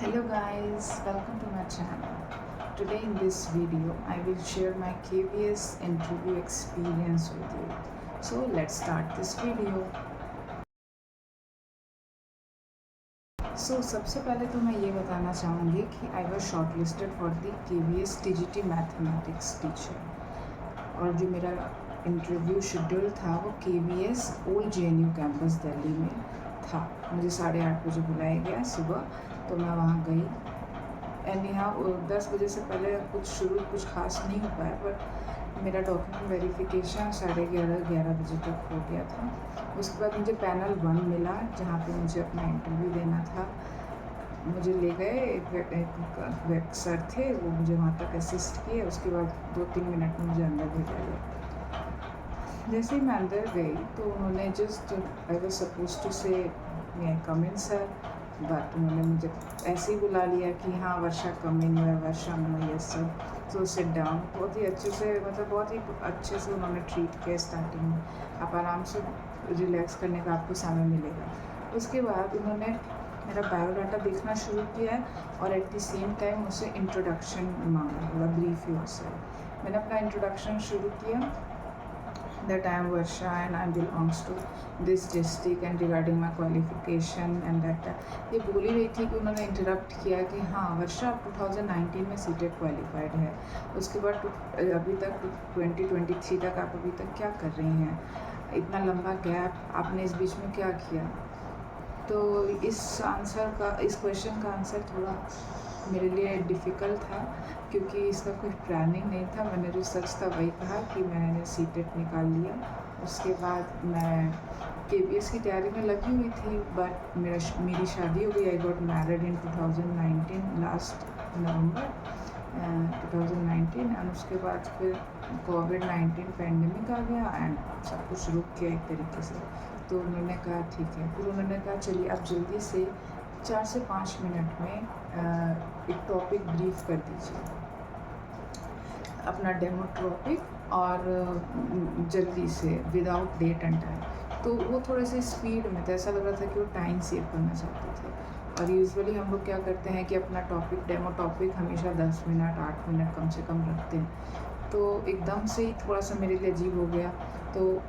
Hello guys, welcome to my channel. Today in this video, I will share my KBS interview experience with you. So let's start this video. सबसे पहले तो मैं ये बताना चाहूँगी कि I was short listed for the KBS TGT mathematics teacher और जो मेरा इंटरव्यू शेड्यूल था वो KBS old JNU campus Delhi में था। मुझे 8:30 बजे बुलाया गया सुबह, तो मैं वहाँ गई। एंड यहाँ 10 बजे से पहले कुछ खास नहीं हो पाया, बट मेरा डॉक्यूमेंट वेरिफिकेशन 11:30 बजे तक हो गया था। उसके बाद मुझे पैनल 1 मिला, जहाँ पे मुझे अपना इंटरव्यू देना था। मुझे ले गए, एक सर थे, वो मुझे वहाँ तक असिस्ट किए। उसके बाद 2-3 मिनट में मुझे अंदर भेजा गया। जैसे ही मैं अंदर गई तो उन्होंने just I was suppose to say may come in sir, but उन्होंने मुझे ऐसे ही बुला लिया कि हाँ वर्षा कम इन है, वर्षा नो यस सर, तो सिट डाउन। बहुत ही अच्छे से, मतलब बहुत ही अच्छे से उन्होंने ट्रीट किया स्टार्टिंग में। आप आराम से रिलैक्स करने का आपको समय मिलेगा। उसके बाद उन्होंने मेरा बायोडाटा देखना शुरू किया और एट द सेम टाइम मुझसे इंट्रोडक्शन मांगा, थोड़ा ब्रीफ योरसेल्फ। मैंने अपना इंट्रोडक्शन शुरू किया that I am Varsha and I belongs to this district and regarding my qualification and that ये बोल ही रही थी कि उन्होंने इंटरप्ट किया कि हाँ वर्षा आप 2019 में सीटेट क्वालिफाइड है। उसके बाद अभी तक 2023 तक आप अभी तक क्या कर रही हैं, इतना लंबा गैप, आपने इस बीच में क्या किया। तो इस क्वेश्चन का आंसर थोड़ा मेरे लिए डिफ़िकल्ट था, क्योंकि इसका कोई प्लानिंग नहीं था। मैंने जो सच था वही कहा कि मैंने सीटेट निकाल लिया। उसके बाद मैं KBS की तैयारी में लगी हुई थी, बट मेरी शादी हो गई। I got married in 2019, last November 2019। And उसके बाद फिर कोविड-19 पैंडमिक आ गया एंड सब कुछ रुक गया एक तरीके से। तो उन्होंने कहा ठीक है। फिर उन्होंने कहा चलिए आप जल्दी से 4 से 5 मिनट में एक टॉपिक ब्रीफ कर दीजिए, अपना डेमो टॉपिक, और जल्दी से विदाउट डेट एंड टाइम। तो वो थोड़े से स्पीड में था, ऐसा लग रहा था कि वो टाइम सेव करना चाहते थे। और यूजुअली हम लोग क्या करते हैं कि अपना टॉपिक, डेमो टॉपिक हमेशा 10 मिनट 8 मिनट कम से कम रखते हैं। तो एकदम से ही थोड़ा सा मेरे लिए अजीब हो गया। तो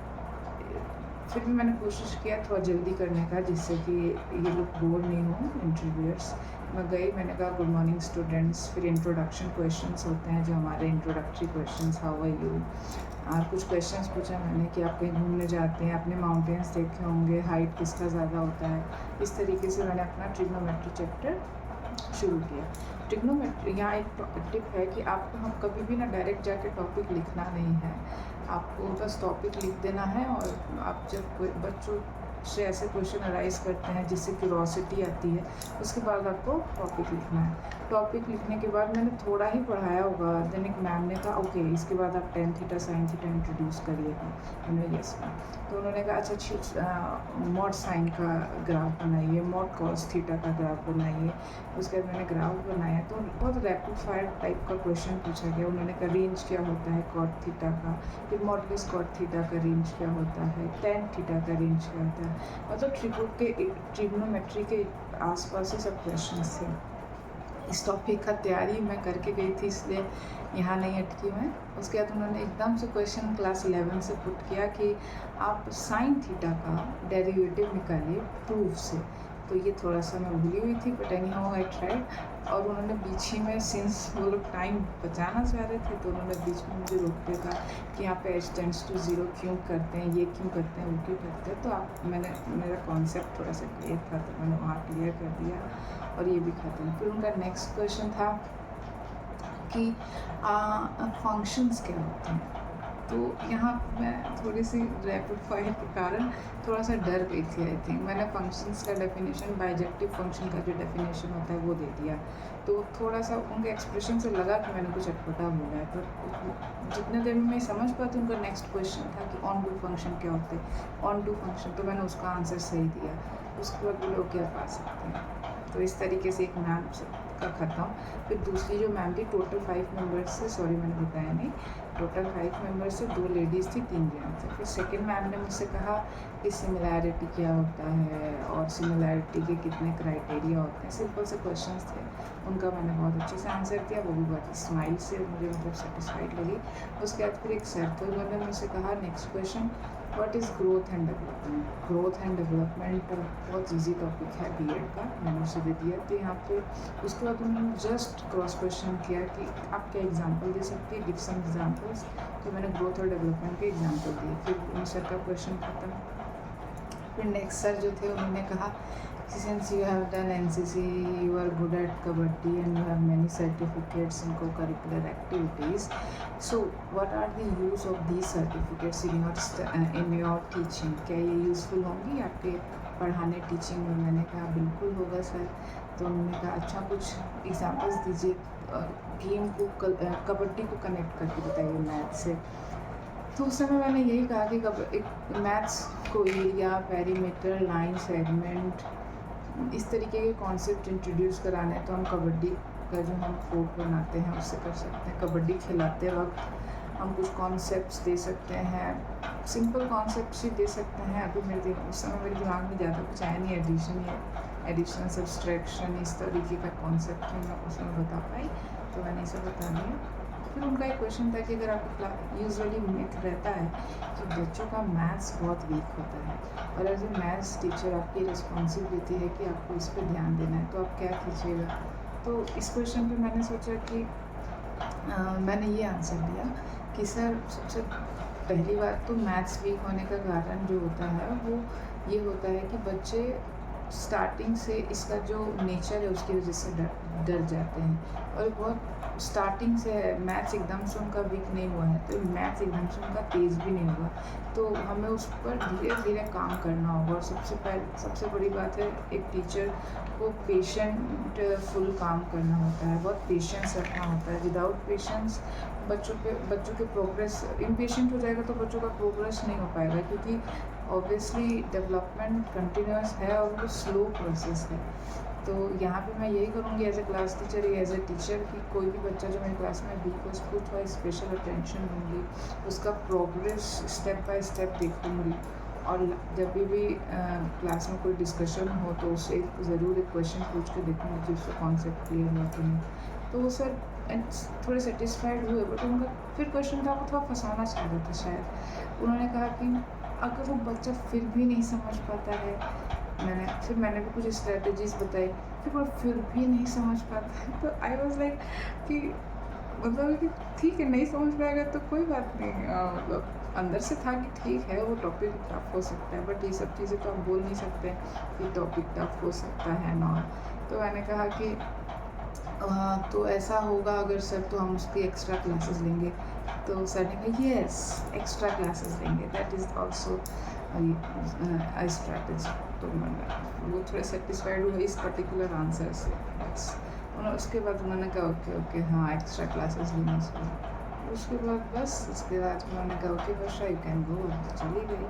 फिर भी मैंने कोशिश किया थोड़ा जल्दी करने का, जिससे कि ये लोग बोर नहीं हो इंटरव्यूअर्स। मैं गई, मैंने कहा गुड मॉर्निंग स्टूडेंट्स। फिर इंट्रोडक्शन क्वेश्चंस होते हैं जो हमारे introductory questions, how are you. और कुछ क्वेश्चंस पूछा मैंने कि आप कहीं घूमने जाते हैं, आपने माउंटेन्स देखे होंगे, हाइट किसका ज़्यादा होता है। इस तरीके से मैंने अपना ट्रिग्नोमेट्री चैप्टर शुरू किया। ट्रिग्नोमेट्री, यहाँ एक टिप है कि आपको हम कभी भी ना डायरेक्ट जाके टॉपिक लिखना नहीं है, आपको बस टॉपिक लिख देना है। और आप जब बच्चों से ऐसे क्वेश्चन अराइज करते हैं जिससे क्यूरोसिटी आती है, उसके बाद आपको टॉपिक लिखना है। टॉपिक लिखने के बाद मैंने थोड़ा ही पढ़ाया होगा, देन एक मैम ने कहा ओके इसके बाद आप tan theta sine theta introduce करिएगा। मैंने यस मैम। तो उन्होंने कहा अच्छा मॉड साइन का ग्राफ बनाइए, मॉड कॉस थीटा का ग्राफ बनाइए। उसके बाद मैंने ग्राफ बनाया, तो बहुत रैपिड फायर टाइप का क्वेश्चन पूछा गया। उन्होंने कहा रेंज क्या होता है कॉट थीटा का, फिर मॉडलेस कॉट थीटा का रेंज क्या होता है, टेन थीटा का रेंज क्या होता है। मतलब ट्रिग्नोमेट्री के आसपास ही सब क्वेश्चंस थे। इस टॉपिक का तैयारी मैं करके गई थी, इसलिए यहाँ नहीं अटकी मैं। उसके बाद उन्होंने एकदम से क्वेश्चन क्लास 11 से पुट किया कि आप साइन थीटा का डेरिवेटिव निकालिए प्रूफ से। तो ये थोड़ा सा मैं भूली हुई थी, but any how I tried. और उन्होंने बीच ही में, सिंस वो लोग टाइम बचाना चाह रहे थे, तो उन्होंने बीच में मुझे रोक के कहा कि यहाँ पे h टेंड्स टू 0 क्यों करते हैं, ये क्यों करते हैं, वो क्यों करते हैं। तो मेरा कॉन्सेप्ट थोड़ा सा क्लियर था, तो मैंने वहाँ क्लियर कर दिया और ये भी खत्म। फिर उनका नेक्स्ट क्वेश्चन था कि फंक्शंस क्या होते हैं। तो यहाँ मैं थोड़ी सी रैपिड फायर के कारण थोड़ा सा डर गई थी। आई थिंक मैंने फंक्शंस का डेफिनेशन, बाइजेक्टिव फंक्शन का जो डेफिनेशन होता है वो दे दिया। तो थोड़ा सा उनके एक्सप्रेशन से लगा कि मैंने कुछ अटपटा बोला है, पर जितने देर में मैं समझ पाती उनका नेक्स्ट क्वेश्चन था कि ऑन डू फंक्शन क्या होते हैं, ऑन डू फंक्शन। तो मैंने उसका आंसर सही दिया। उसके बाद वो लोग क्या पा सकते हैं। तो इस तरीके से एक मैम से का ख़त्म। फिर दूसरी जो मैम थी, टोटल 5 मेंबर्स थे, सॉरी मैंने बताया नहीं, टोटल 5 मेंबर्स थे, 2 लेडीज़ थी, 3 जेंट्स थे। फिर सेकंड मैम ने मुझसे कहा कि सिमिलैरिटी क्या होता है और सिमिलैरिटी के कितने क्राइटेरिया होते हैं। सिंपल से क्वेश्चंस थे, उनका मैंने बहुत अच्छे से आंसर किया, वो भी बहुत स्माइल से मुझे मतलब सेटिस्फाइड लगी। उसके बाद फिर एक सर थे, उन्होंने मुझसे कहा next question, what is growth and development. Growth and development बहुत ईजी टॉपिक है बीएड का, मैंने उसे दे दिया। तो यहाँ पे उसके बाद उन्होंने जस्ट क्रॉस क्वेश्चन किया कि आप क्या एग्जांपल दे सकती है, गिव सम एग्जांपल्स। तो मैंने ग्रोथ और डेवलपमेंट के एग्जांपल दिए। फिर उन सर का क्वेश्चन खत्म। फिर नेक्स्ट सर जो थे उन्होंने कहा since you have done NCC, you are good at kabaddi and you have many certificates in co-curricular activities. So what are the use of these certificates in your teaching? क्या ये useful होंगी आपके पढ़ाने teaching में? मैंने कहा बिल्कुल होगा सर। तो उन्होंने कहा अच्छा कुछ एग्जांपल्स दीजिए, गेम को कबड्डी को कनेक्ट करके बताइए मैथ से। तो उस समय मैंने यही कहा कि एक मैथ्स को एरिया, पेरीमीटर, लाइन, सेगमेंट, इस तरीके के कॉन्सेप्ट इंट्रोड्यूस कराने हैं तो हम कबड्डी का जो हम कोर्ट बनाते हैं उससे कर सकते हैं। कबड्डी खिलाते वक्त हम कुछ कॉन्सेप्ट्स दे सकते हैं, सिंपल कॉन्सेप्ट्स ही दे सकते हैं। अभी उस समय मेरे दिमाग में ज़्यादा कुछ आया नहीं, एडिशन सब्सट्रैक्शन इस तरीके का कॉन्सेप्ट है मैं उसमें बता पाई, तो मैंने इसे बता दिया। फिर उनका एक क्वेश्चन था कि अगर आपको यूजुअली मिथ रहता है कि बच्चों का मैथ्स बहुत वीक होता है और एज ए मैथ्स टीचर आपकी रिस्पॉन्सिबिलिटी है कि आपको इस पर ध्यान देना है, तो आप क्या कीजिएगा। तो इस क्वेश्चन पे मैंने सोचा कि मैंने ये आंसर दिया कि सर सबसे पहली बात तो मैथ्स वीक होने का कारण जो होता है वो ये होता है कि बच्चे स्टार्टिंग से इसका जो नेचर है उसकी वजह से डर जाते हैं, और बहुत स्टार्टिंग से मैथ्स एकदम से उनका वीक नहीं हुआ है तो मैथ्स एकदम से उनका तेज़ भी नहीं हुआ, तो हमें उस पर धीरे धीरे काम करना होगा। और सबसे बड़ी बात है एक टीचर को पेशेंटफुल काम करना होता है, बहुत पेशेंस रखना होता है। विदाउट पेशेंस बच्चों के प्रोग्रेस, इम्पेशेंट हो जाएगा तो बच्चों का प्रोग्रेस नहीं हो पाएगा, क्योंकि ऑब्वियसली डेवलपमेंट कंटिन्यूस है और वो स्लो प्रोसेस है। तो यहाँ पे मैं यही करूँगी एज ए क्लास टीचर या एज ए टीचर कि कोई भी बच्चा जो मेरी क्लास में वीक हो उसको थोड़ा स्पेशल अटेंशन दूँगी, उसका प्रोग्रेस स्टेप बाय स्टेप देखूँगी। और जब भी क्लास में कोई डिस्कशन हो तो उससे ज़रूर एक क्वेश्चन पूछ के देखूँगी कि उसका कॉन्सेप्ट क्लियर हुआ कि नहीं। तो वो सर थोड़े सेटिस्फाइड हुए, बट उनका फिर क्वेश्चन था वो थोड़ा फंसाना चाह रहा था शायद। उन्होंने कहा कि अगर वो बच्चा फिर भी नहीं समझ पाता है, मैंने भी कुछ स्ट्रेटजीज बताई, फिर वो फिर भी नहीं समझ पाता है, तो आई वाज लाइक कि मतलब कि ठीक है नहीं समझ पाएगा तो कोई बात नहीं, मतलब अंदर से था कि ठीक है वो टॉपिक टफ हो सकता है, बट ये सब चीज़ें तो आप बोल नहीं सकते कि टॉपिक टफ हो सकता है ना। तो मैंने कहा कि तो ऐसा होगा अगर सर तो हम उसकी एक्स्ट्रा क्लासेस लेंगे। तो सर ने कहा यस एक्स्ट्रा क्लासेस लेंगे, that is also a strategy. तो वो थोड़े सेटिस्फाइड हुए इस पर्टिकुलर आंसर से, बस। उसके बाद उन्होंने कहा ओके हाँ एक्स्ट्रा क्लासेस लेनी चाहिए। उसके बाद उन्होंने कहा okay Varsha you can go, चली गई।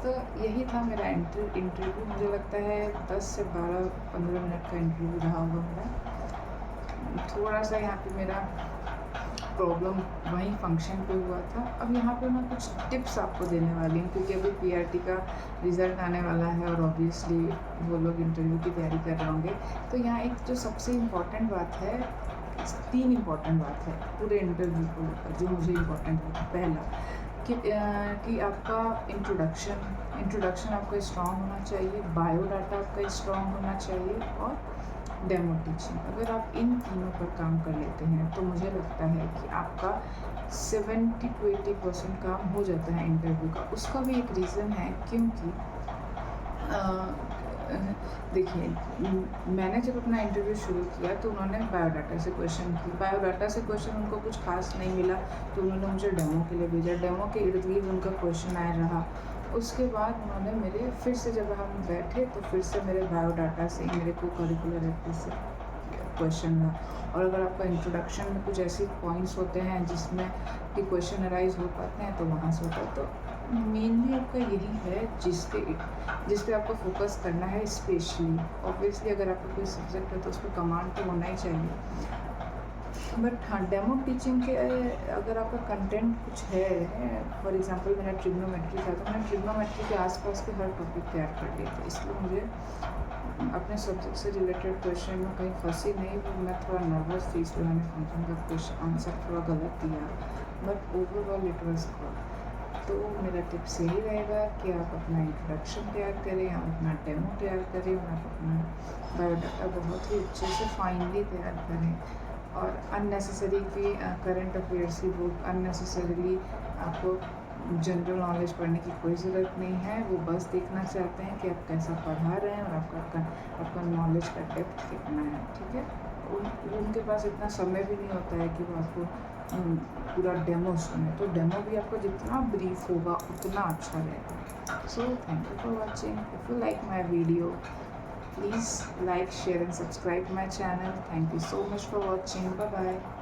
तो यही था मेरा इंटरव्यू। मुझे लगता है 10 से 12-15 मिनट का इंटरव्यू रहा होगा मेरा। थोड़ा सा यहाँ पे मेरा प्रॉब्लम वहीं फंक्शन पे हुआ था। अब यहाँ पे मैं कुछ टिप्स आपको देने वाली हूँ, क्योंकि अभी पीआरटी का रिज़ल्ट आने वाला है और ऑब्वियसली वो लोग इंटरव्यू की तैयारी कर रहे होंगे। तो यहाँ एक जो सबसे इम्पॉर्टेंट बात है, 3 इम्पॉर्टेंट बात है पूरे इंटरव्यू को लेकर जो मुझे इम्पॉर्टेंट लगा। पहला कि आपका इंट्रोडक्शन आपका स्ट्रॉन्ग होना चाहिए, बायोडाटा आपका स्ट्रॉन्ग होना चाहिए, और डेमो टीचिंग। अगर आप इन तीनों पर काम कर लेते हैं तो मुझे लगता है कि आपका 70 to 80% काम हो जाता है इंटरव्यू का। उसका भी एक रीज़न है, क्योंकि देखिए मैंने जब अपना इंटरव्यू शुरू किया तो उन्होंने बायोडाटा से क्वेश्चन उनको कुछ खास नहीं मिला, तो उन्होंने मुझे डेमो के लिए भेजा। डेमो के इर्द गिर्द उनका क्वेश्चन आया रहा। उसके बाद उन्होंने मेरे फिर से जब हम बैठे तो फिर से मेरे बायोडाटा से मेरे को करिकुलर एक्टिविटी से क्वेश्चन रहा। और अगर आपका इंट्रोडक्शन में कुछ ऐसे पॉइंट्स होते हैं जिसमें कि क्वेश्चन अराइज हो पाते हैं तो वहाँ से होता है। तो मेनली आपका यही है जिस पे आपको फोकस करना है स्पेशली। ऑब्वियसली अगर आपका कोई सब्जेक्ट है तो उस पर कमांड तो होना ही चाहिए। बट हाँ, डेमो टीचिंग के अगर आपका कंटेंट कुछ है, फॉर एग्जांपल मेरा ट्रिग्नोमेट्री था, तो मैंने ट्रिग्नोमेट्री के आसपास के हर टॉपिक तैयार कर लिए थे, इसलिए मुझे अपने सब्जेक्ट से रिलेटेड क्वेश्चन में कहीं फंसी नहीं। वो मैं थोड़ा नर्वस थी, इसलिए मैंने फंक्शन का क्वेश्चन आंसर थोड़ा गलत दिया, but overall it was good. तो मेरा टिप्स यही रहेगा कि आप अपना इंट्रोडक्शन तैयार करें, आप अपना डेमो तैयार करें और आप अपना बायोडाटा बहुत ही अच्छे से फाइनली तैयार करें। और अननेसेसरी की करंट अफेयर्स की बुक अननेसेसरीली आपको जनरल नॉलेज पढ़ने की कोई ज़रूरत नहीं है। वो बस देखना चाहते हैं कि आप कैसा पढ़ा रहे हैं और आपका नॉलेज का डेप्थ कितना है, ठीक है। उनके पास इतना समय भी नहीं होता है कि वो आपको पूरा डेमो सुने, तो डेमो भी आपको जितना ब्रीफ होगा उतना अच्छा रहेगा। So thank you for watching. If you like my video, please like, share and subscribe my channel. Thank you so much for watching. Bye bye.